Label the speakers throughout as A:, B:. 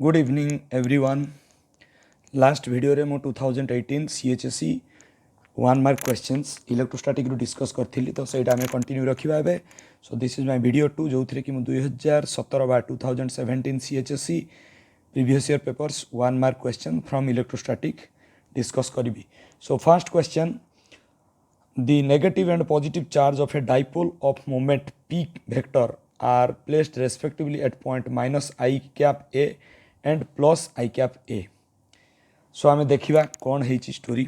A: Good evening everyone. Last video रे मो 2018 CHSE 1 mark questions electrostatic रू डिस्कस करथिली तो सेटा हमें कंटिन्यू रखिबा एबे। So this is my video 2 जो थरे कि मो 2017 बा 2017 CHSE previous year papers 1 mark question from electrostatic discuss करिबी। So first question, the negative and positive charge of a dipole of moment p vector are placed respectively at point minus I cap a and plus I cap a. So आम देखा कौन है story.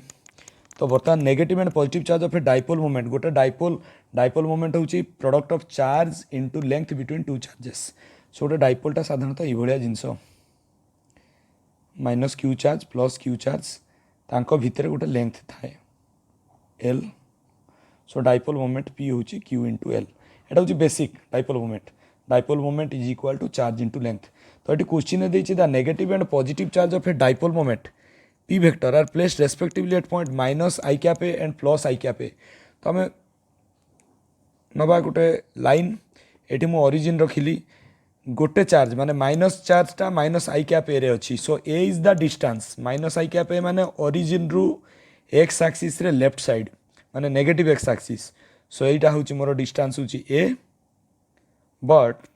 A: तो बर्तमान negative and positive charge of a dipole moment, गोटे dipole moment हूँ product of charge into length between two charges. So गोटे डाइपोलटा साधारणतः ये जिनस minus q charge plus q charge तांको भितर गोटे लेंथ थाए l. So dipole moment p हूँ क्यू इंटू एल। एटा हूँ basic dipole moment is equal to charge into length. तो ये क्वेश्चन देती the negative and positive charge of a dipole moment p vector are placed respectively at point minus i cap a and plus i cap a. तो आम नवा गोटे line ये मु origin रखिली गोटे चार्ज माने माइनस चार्जटा माइनस आई कैप ए रे अच्छी। So a is the distance minus i cap a माने ओरिजिन रु एक्स एक्सिस रे लेफ्ट साइड माने नेगेटिव एक्स एक्सिस। सो यहाँ हूँ मोर डिस्टेंस हूँ ए बट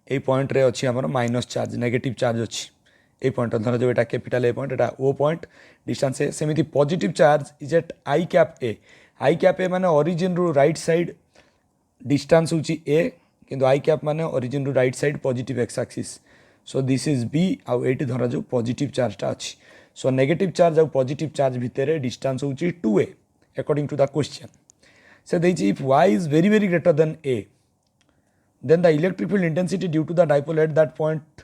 A: ये पॉइंट रे अच्छी आमर माइनस चार्ज नेगेटिव चार्ज अच्छी ये पॉइंट धर जो यहाँ capital A point Etah O point distance a. सेमती positive charge is at i cap a माने ओरिजिन रु राइट साइड डिस्टेंस हूँ ए किंतु आई कैप माने ओरिजिन रु right side positive x axis. So this is b आउ ये धर जो पॉजिटिव चार्जटा अच्छी। सो नेगेटिव चार्ज आउ पॉजिटिव चार्ज भितर डिस्टेंस हूँ 2a according to the question. So if y is very greater than a, then the electric field intensity due to the dipole at that point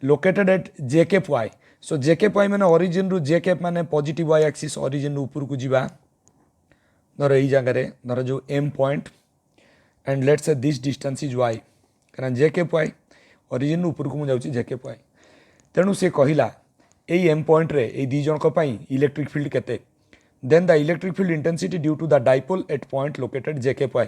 A: located at j cap y. So j cap y माने origin रू j cap माने positive y axis origin रू ऊपर को जीवा धर यही जगह धर जो m point and let's say this distance is y कारण j cap y origin रू ऊपर को मु जाउची j cap y। तेणु से कहिला एई m point रे एई दी जणक पई इलेक्ट्रिक फील्ड केते। Then the electric field intensity due to the dipole at point located j cap y.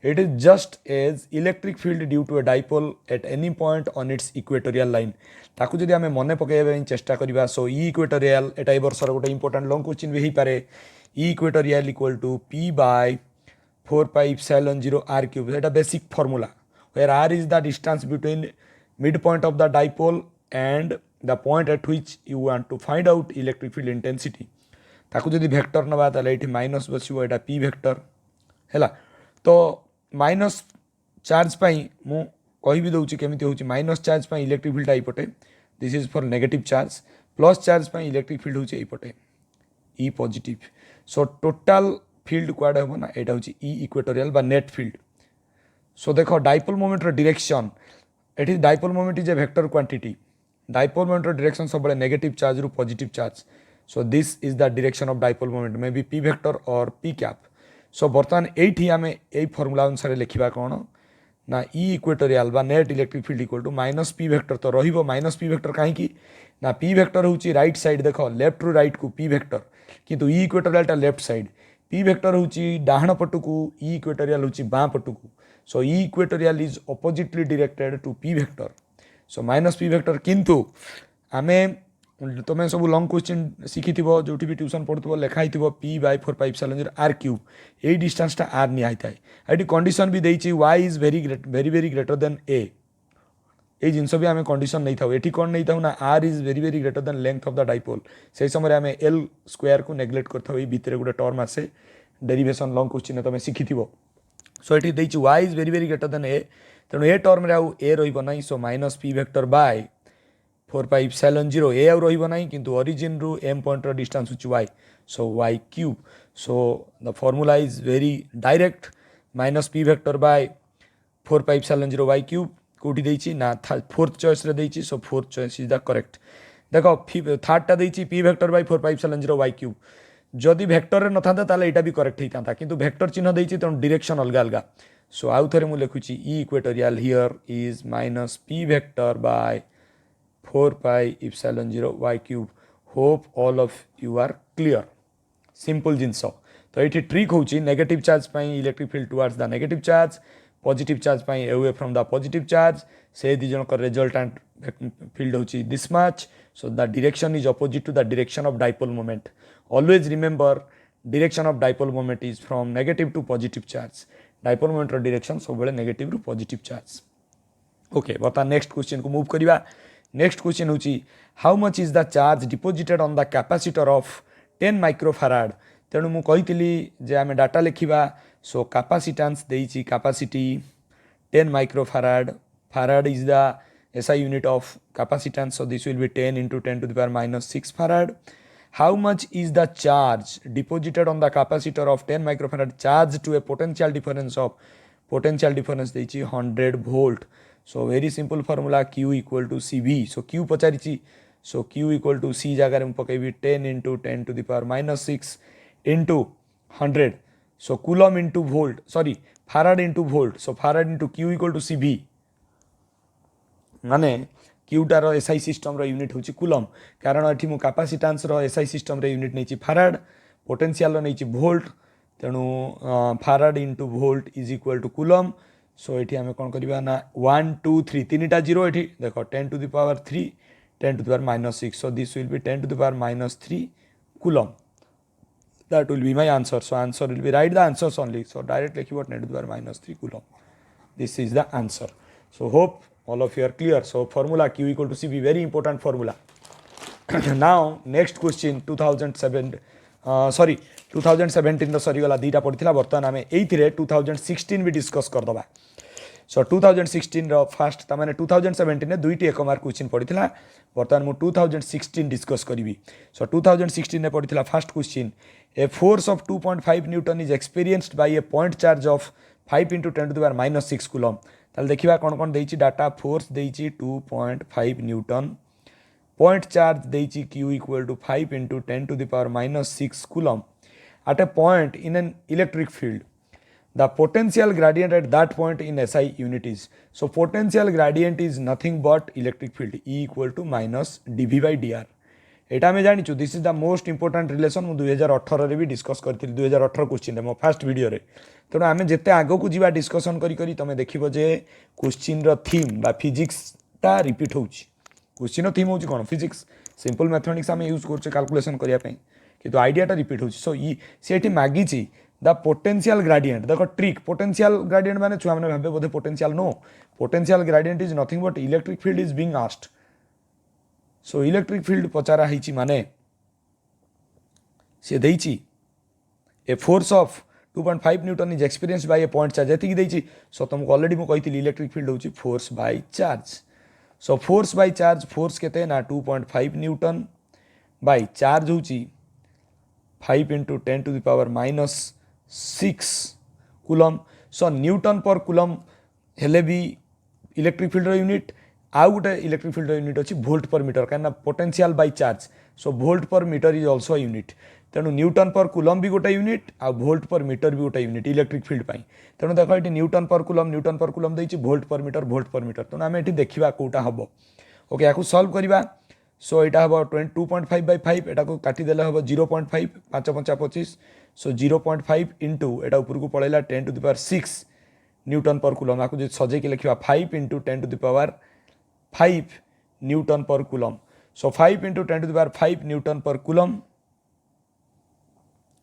A: It is just as electric field due to a dipole at any point on its equatorial line. ताकू जदि आमे मने पकेबे चेष्टा करिबा सो ई equatorial एटा ए वर्षर गोटे important long question भी हो पारे। E equatorial equal to p by 4 pi epsilon 0 r cube। एटा basic formula where r is the distance between midpoint of the dipole and the point at which you want to find out electric field intensity। ताकू जदि vector नवा ताले एठी minus बसिबो एटा P vector हैला। तो minus charge पाई मु कहि भी दउची केमिति होची माइनस चार्ज पाई इलेक्ट्रिक फील्ड आइपटे this is for negative charge plus charge पाई इलेक्ट्रिक फील्ड होची एइपटे E positive. So total field क्वाड हो ना एटा होची ई इक्वेटोरियल बा नेट फील्ड। सो देखो डाइपोल मोमेंट रो डायरेक्शन एठी dipole moment is a vector quantity dipole moment रो डायरेक्शन सब बळे नेगेटिव चार्ज रु positive charge. So this is the direction of dipole moment may be p vector or p cap. So बर्तमान एठी आमे एई formula अनुसार लिखिबा कोन ना E इक्वेटोरियल बा net electric field equal to minus p vector. तो रहिबो माइनस पी वेक्टर काहे की ना पी वेक्टर होची राइट साइड देखो लेफ्ट टू राइट को पी वेक्टर किंतु E इक्वेटोरियल टा लेफ्ट साइड पी वेक्टर होची डाहण पटु को E इक्वेटोरियल होची बां पटु को। So E equatorial is oppositely directed to p vector. So minus p vector किंतु आमे तुम्हें सब लंग क्वेश्चन शिखी जो भी ट्यूशन पढ़ुव लिखाई p by 4 pi epsilon 0 r cube यही डिस्टेंसटा r निहाई थाए। ये कंडीशन भी देछि y is very greater than a ये जिनस भी आम कंडीशन नहीं था ये कौन नहीं था ना r is very greater than length of the dipole. से समय आम l स्क्वायर को नेग्लेक्ट करता ये भितर गोटे टर्म आसे डेरिवेशन लंग क्वेश्चन तुम शिखी। सो ये देछि y is very greater than a तेणु ए टर्म रे आउ a रहिबो नाही। So minus p vector by 4 pi epsilon 0 ए आउ रहिबो नाही किंतु ओरिजिन रु m पॉइंट रो डिस्टेंस होची y। So y cube. So the formula is very direct minus p vector by 4 pi epsilon 0 y cube कोठी देछि ना फोर्थ चॉइस रे देछि। सो fourth choice is the correct. देखो थर्ड टा देछि p vector by 4 pi epsilon 0 y cube जदि vector रे नथांता ताले एटा भी करेक्ट हितांता किंतु वेक्टर चिन्ह देछि त डायरेक्शन अलगा अलगा। सो आउ थरे मु लिखुछि E equatorial here is minus p vector by 4 pi epsilon 0 y cube। Hope all of you are clear। simple जिनस। तो ये ट्रिक होची नेगेटिव चार्ज पाई electric field towards the negative charge positive charge pi away from the positive charge से दी जन resultant field hochi this much, so the direction is opposite to the direction of dipole moment. Always remember direction of dipole moment is from negative to positive charge. Dipole moment ro direction सब बेले negative ru positive charge. Okay, बता next question को move करिवा. Next question होची how much is the charge deposited on the capacitor of 10 microfarad. तेणु मु कहितली जे आमे डाटा लिखिबा. So capacitance देइची capacity 10 microfarad. Farad is the SI unit of capacitance, so this will be 10 into 10 to the power minus 6 farad. How much is the charge deposited on the capacitor of 10 microfarad charged to a potential difference देइची 100 volt. So very simple formula Q equal to CV. So Q पचारिची, so Q equal to C जगह में पकेबी 10 into 10 to the power minus 6 into 100. So coulomb into volt, sorry farad into volt. So farad into Q equal to CV. माने क्यूटार SI system रो unit होची coulomb, कारण एठी मु capacitance रो एसआई सिस्टम रे यूनिट नैची फाराड, पोटेंशियल रो नैची वोल्ट, तेणु farad into volt is equal to coulomb. So एठी आमे कोन करबा ना 1 2 3 तीनटा जीरो एठी देखो 10 to the power 3 10 to the power minus 6. So this will be 10 to the power minus 3 coulomb. That will be my answer. So answer will be right the answers only. So direct लिखिबो 10 to the power minus 3 coulomb. This is the answer. So hope all of you are clear. So formula Q equal to CV, very important formula. Now next question 2017 तो सरी गला दीटा पड़ता बर्तमान आम ये 2016 भी discuss करदे. सो 2016 रो फास्ट तमाने 2017 ने दुईटी एक मार्क क्वेश्चन पड़ता, बर्तमान मु 2016 डिस्कस करी. सो 2016 ने पड़ता first question a force of 2.5 newton is experienced by a point charge of 5 into 10 to the power minus 6 coulomb. ताल देखिबा कोन कोन देइची डाटा. फोर्स देइची 2.5 न्यूटन, पॉइंट चार्ज देइची Q equal to 5 into 10 to the power minus 6 coulomb at a point in an electric field. The potential gradient at that point in SI unit is. So potential gradient is nothing but electric field E equal to minus dV by dr. एटा में जानिछु this is the most important relation मु 2018 रे भी discuss करथिल. 2018 question रे मो first video रे. तेणु आम जिते आगो को जीवा डिस्कसन करी तुम देखिबो जे क्वेश्चन रो थीम बा फिजिक्स ता रिपीट होउची. क्वेश्चन रो थीम होउची कोन फिजिक्स, सिंपल मैथमेटिक्स आम यूज करछे कैलकुलेशन करिया पई, किंतु आइडियाटा रिपीट होउची. सो ई सेठी मागिची द पोटेंशियल ग्रेडिएंट. देखो ट्रिक, पोटेंशियल ग्रेडिएंट माने छुआ माने भाबे बोधे potential. No, potential gradient is nothing but electric field is being asked. So electric field पचारा हिची माने से देइची a force of 2.5 newton is experienced by a point charge एतिकी देइची. सो तुमको ऑलरेडी मु कहितली इलेक्ट्रिक फील्ड होची force by charge. So force by charge, force केते ना 2.5 न्यूटन बाय चार्ज होची 5 into 10 to the power minus 6 coulomb. So Newton per coulomb हेले भी इलेक्ट्रिक फील्ड रो यूनिट. आउ गोटे इलेक्ट्रिक फील्ड यूनिट अच्छी वोल्ट पर मीटर, कहीं पोटेंशियल बाय चार्ज. सो वोल्ट पर मीटर इज ऑल्सो यूनिट. तेणु न्यूटन पर कूलम भी गोटे यूनिट आ वोल्ट पर मीटर भी गोटे यूनिट इलेक्ट्रिक फील्ड पाई. तेणु देख ये न्यूटन पर कूलम देइछि, वोल्ट पर मीटर. तेणु आम ये देखा कौटा हम. ओके, या सल्व करवा. सो यहाँ हम 2.5 by 5 एटा को काटिदेले हम 0.5 5 5 25. सो 0.5 इंटू एटा ऊपर को पड़ेगा 10 to the power 6 Newton per coulomb. आपको जो सजेक लिखा 5 into 10 to the power 5 newton per coulomb. So 5 into 10 to the power 5 newton per coulomb.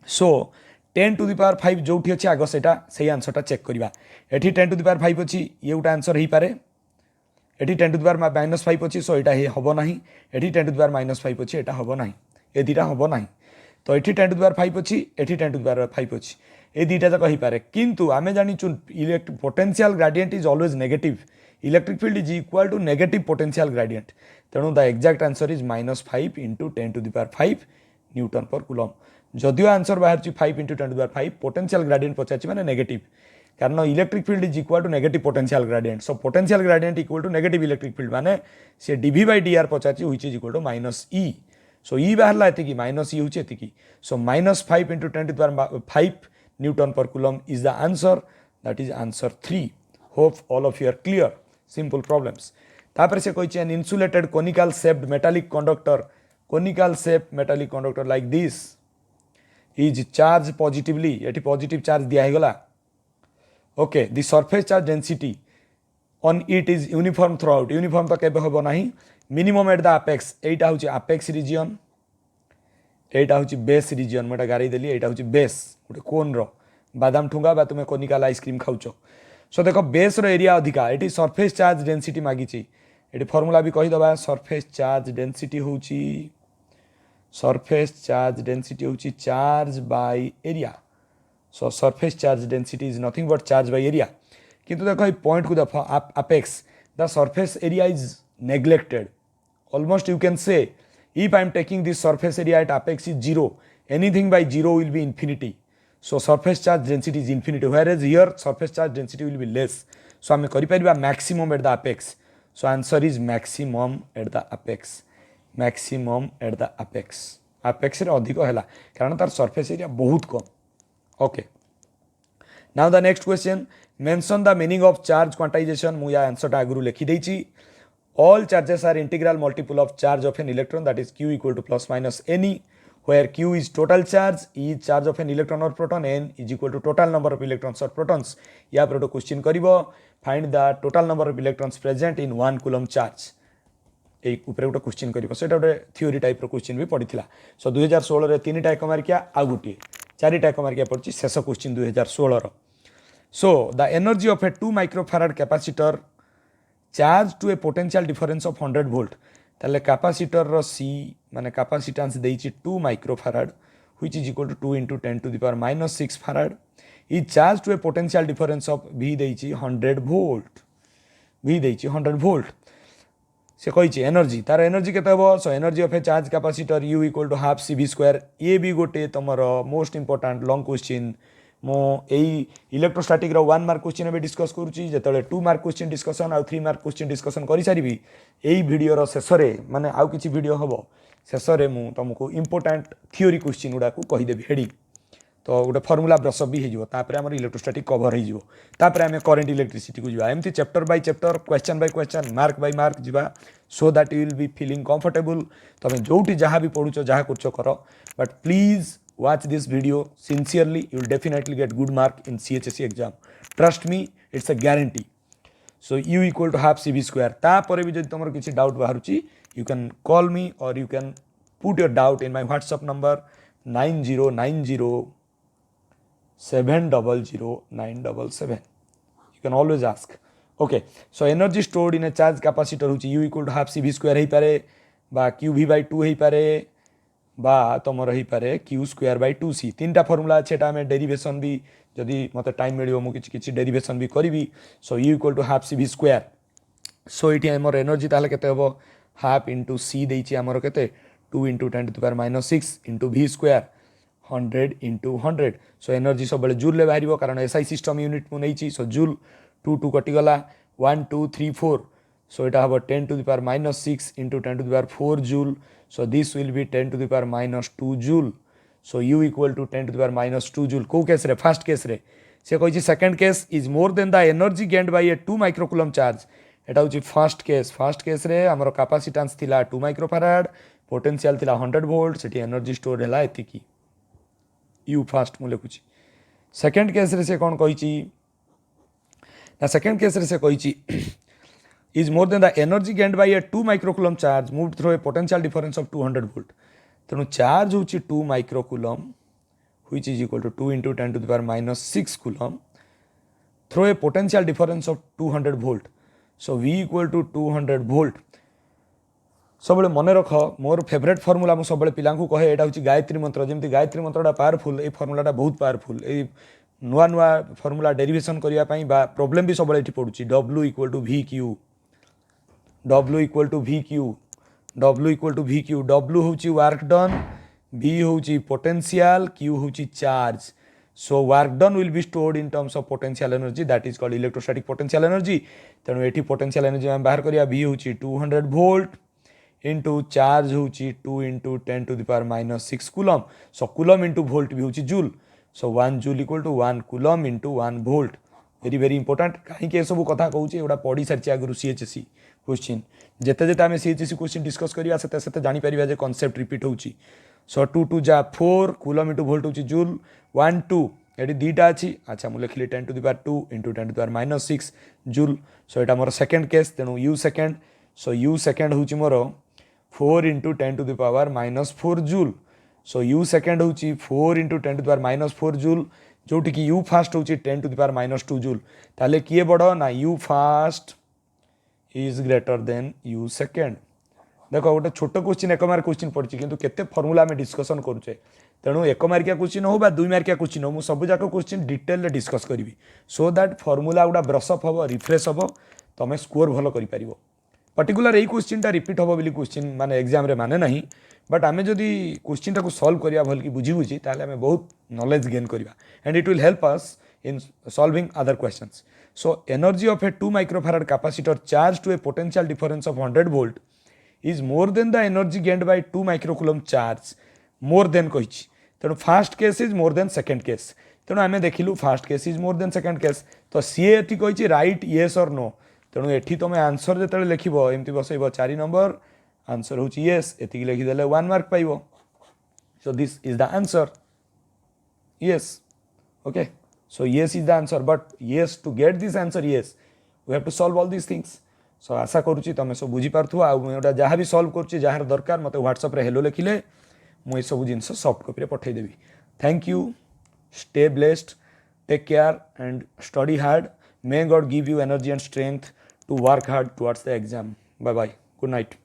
A: So 10 to the power 5 जो अच्छे आग से आंसरटा चेक करवा. एठी 10 to the power 5 अच्छी, ये गोटे आंसर हो पारे. एठी 10 to the power minus 5 अच्छी, सो यहाँ हम ना. एठी 10 to the power minus 5 अच्छी, यहाँ हम ना. ये दुटा हम ना. तो एठी 10 to the power 5 अच्छी, एठी 10 to the power 5 अच्छी. ये दुटा जाक हो पारे. किंतु आमे जानिचु potential gradient is always negative. Electric field is equal to negative potential gradient. तेणु the exact answer is -5 into 10 to the power 5 newton per coulomb. जदिव आंसर बाहर 5 into 10 to the power 5 potential gradient पचार माने negative, कारण electric field is equal to negative potential gradient. So potential gradient equal to negative electric field माने से dV by dr Pachar which is equal to -E. So E बाहरला एतिकी, -E होची एतिकी. So -5 into 10 to the power 5 newton per coulomb is the answer. That is answer 3. Hope all of you are clear. Simple problems. तापर से कहिछि an insulated conical shaped metallic conductor like this is charge positively. ये positive charge दिया है गला. Okay, the surface charge density on it is uniform through out uniform तो केबे होबो नाही मिनिमम एट द अपेक्स एटा होची अपेक्स रीजन एटा होची बेस रीजन मोटा गारी देली एटा होची बेस गोटे कोन रो बादाम ठुंगा बा तुमे कोनिकाल आइसक्रीम खाउचो सो देखो बेस रो एरिया अधिका एटी सरफेस चार्ज डेंसिटी मागिची एटी फॉर्मूला भी कहि दबा सरफेस चार्ज डेंसिटी होची surface charge density होची charge by area so surface charge density is nothing but charge by area किंतु देखो ये point को देखो apex the surface area is neglected almost you can say if I am taking this surface area at apex is 0 anything by 0 will be infinity so surface charge density is infinity whereas here surface charge density will be less so हमें करि परिबा maximum at the apex so answer is maximum at the apex maximum at the apex रे अधिक हैला कारण तार surface area बहुत कम okay now the next question mention the meaning of charge quantization मु या आंसर टा आगुरु लिखि देछि all charges are integral multiple of charge of an electron that is q equal to plus minus n e where q is total charge e charge of an electron or proton n is equal to total number of electrons or protons या पर question करिवो find the total number of electrons present in 1 coulomb charge एक ऊपर गोटे question कर गोटे theory type question भी पड़ा सो 2016 रे 3टा एक मार्किया आ गोटे 4टा एक मार्किया पड़ी शेष question 2016 so the energy of a 2 microfarad capacitor charge to a potential difference of 100 volt ताले कैपेसिटर रो सी माने कैपेसिटेंस देइछि 2 microfarad which is equal to 2 into 10 to the power minus 6 farad ई charge to a potential difference of v देइछि 100 volt v देइछि 100 volt से कही energy तार एनर्जी केते हो so energy of A charge capacitor u equal to half C V square ये भी गोटे तुमर मोस्ट इंपोर्टेंट लॉन्ग क्वेश्चन मो एई इलेक्ट्रोस्टैटिक रो 1 मार्क क्वेश्चन भी डिस्कस करूची जेतले 2 मार्क क्वेश्चन डिस्कशन आ 3 मार्क क्वेश्चन डिस्कशन करि सारिबी एई वीडियो रो शेष रे माने आउ किछि वीडियो हबो शेष रे मु तुमको इंपोर्टेंट थ्योरी क्वेश्चन गुडा को कहि देबी हेडी तो गोटे फॉर्मूला ब्रशअप भी हो आम इलेक्ट्रोस्टैटिक कवर होमें करेन्ट इलेक्ट्रिसिटी को जावा एमती chapter by chapter question by question mark bye mark Java so that you will be feeling comfortable तुम जोटी जहाँ भी पढ़ुच जहाँ कर but please watch this video sincerely you will definitely get good mark in CHSE exam trust me it's a guarantee so u equal to half cv square तापर भी जब तुम किसी डाउट बाहर you can call me or you can put your doubt in my WhatsApp number 9090 700 977 you can always ask okay so energy stored in a charge capacitor होची u equal to half cv square ही पारे बा qv by 2 ही पारे बा तुम रही पारे q square by 2c 3टा formula अच्छे आम डेरिवेशन भी जदि मत टाइम मिलो मुझे किसी डेरिवेशन भी करी सो u equal to half cv square सो ये आमर एनर्जी ताले केते हबो हाफ इंटू सी देइछि आमर केते 2 into 10 to the power minus 6 into v square 100 into 100 so energy सब बेले जूल ले बाहरिबो कारण एसआई सिस्टम यूनिट मु नैछि सो जूल 2 2 कटि गला 1 2 3 4 सो एटा हबो 10 to the power minus 6 into 10 to the power 4 joule so this will be 10 to the power minus 2 joule so u equal to 10 to the power minus 2 joule को case रे first case रे से कहि second case is more than the energy gained bye A 2 microcoulomb charge एटा होची first case रे हमर capacitance थिला 2 माइक्रोफाराड potential थिला 100 वोल्ट सेठी एनर्जी स्टोर हैला एतिकी यू फास्ट मु लिखुची सेकंड केस रे से कोन कहिची ना सेकंड केस रे से कहिची is more than the energy gained by a 2 microcoulomb charge moved through a potential difference of 200 volt तेणु चार्ज होची 2 microcoulomb which is equal to 2 into 10 to the power minus 6 coulomb through a potential difference of 200 volt so v equal to 200 volt सब मन रख मोर favourite formula मु सब पिला कहे यहाँ हूँ गायत्री मंत्र जमी गायत्री मंत्रटा पावरफुल ये फॉर्मूलाटा बहुत पावरफुल ये नुआ नुआ फॉर्मूला डेरिवेशन करने प्रोब्लेम भी सब पड़ुची w equal to vq w equal to vq w equal to vq w होची वर्क डन v होची पोटेंशियल q होची charge so work done will be stored in terms of potential energy that is called electrostatic potential energy तेणु एठी potential energy हम बाहर करिया v होची 200 volt into charge होची 2 into 10 to the power minus 6 coulomb so coulomb into volt भी होची joule so 1 joule equal to 1 coulomb into 1 volt very important कहीं के सब कथा कहूची एटा पढ़ी सारची आगु CHSE क्वेश्चन जेते जेते आम CHSE क्वेश्चन डिस्कस करिया सेते सेते जानि परिबा जे कांसेप्ट रिपीट होची सो 2 2 जा 4 कूलम इनटू वोल्ट होची जूल 1 2 ये दीटा अच्छी अच्छा मुझे लिखली 10⁻² इंटू 10⁻⁻6 जूल सो यहाँ मोर सेकेंड केस तेणु you second so you second हूँ मोर 4 into 10⁻⁻4 joule so you second हूँ 4 इंटू 10⁻⁻4 जूल जोटि कि यू फास्ट हूँ 10⁻⁻2 जूल ताले किए बड़ ना you fast is greater than you second देख गोटे छोट क्वेश्चन 1 मार्क क्वेश्चन पड़ी किंतु केते फर्मूला आम डिस्कसन करुचे तेणु 1 मार्किया क्वेश्चन हो 2 मार्किया क्वेश्चन हो मुझे सबूक क्वेश्चन डिटेल डिस्कस करी सो दैट फर्मूला गुड़ा ब्रशअप हम रिफ्रेश हम तुम स्कोर भल कर पर्टिकुलर यही क्वेश्चन रिपीट हम बोली क्वेश्चन माने एग्जाम रे माने नहीं बट आम जदि क्वेश्चन टाक सल्व करा भल कि बुझी बुझी ताले आम बहुत नॉलेज गेन करवा and it will help us in solving other questions so energy of a 2 microfarad capacitor charge to a potential difference of 100 volt is more than the energy gained by 2 microcoulomb charge more than कही तेणु first case is more than second case तेणु आम देखिलु first case is more than second case तो सी एटी कही right yes और नो तेणु एठी तुम आंसर जो लिख एमती बसैब 4 नंबर आंसर हूँ येस एति लिखिदेले 1 मार्क पाइब so this is the answer yes okay so yes is the answer but yes to get this answer yes we have to solve all this things so आशा करुच्ची तुम सब बुझीपार आटा जहाँ भी सल्व कर जार दरकार मत व्हाट्सअप रे हेलो लिखिले मुझे सब जिन सॉफ्ट कॉपी पठेदेवी thank you stay blessed take care and study hard may God give you energy and strength to work hard towards the exam bye bye good night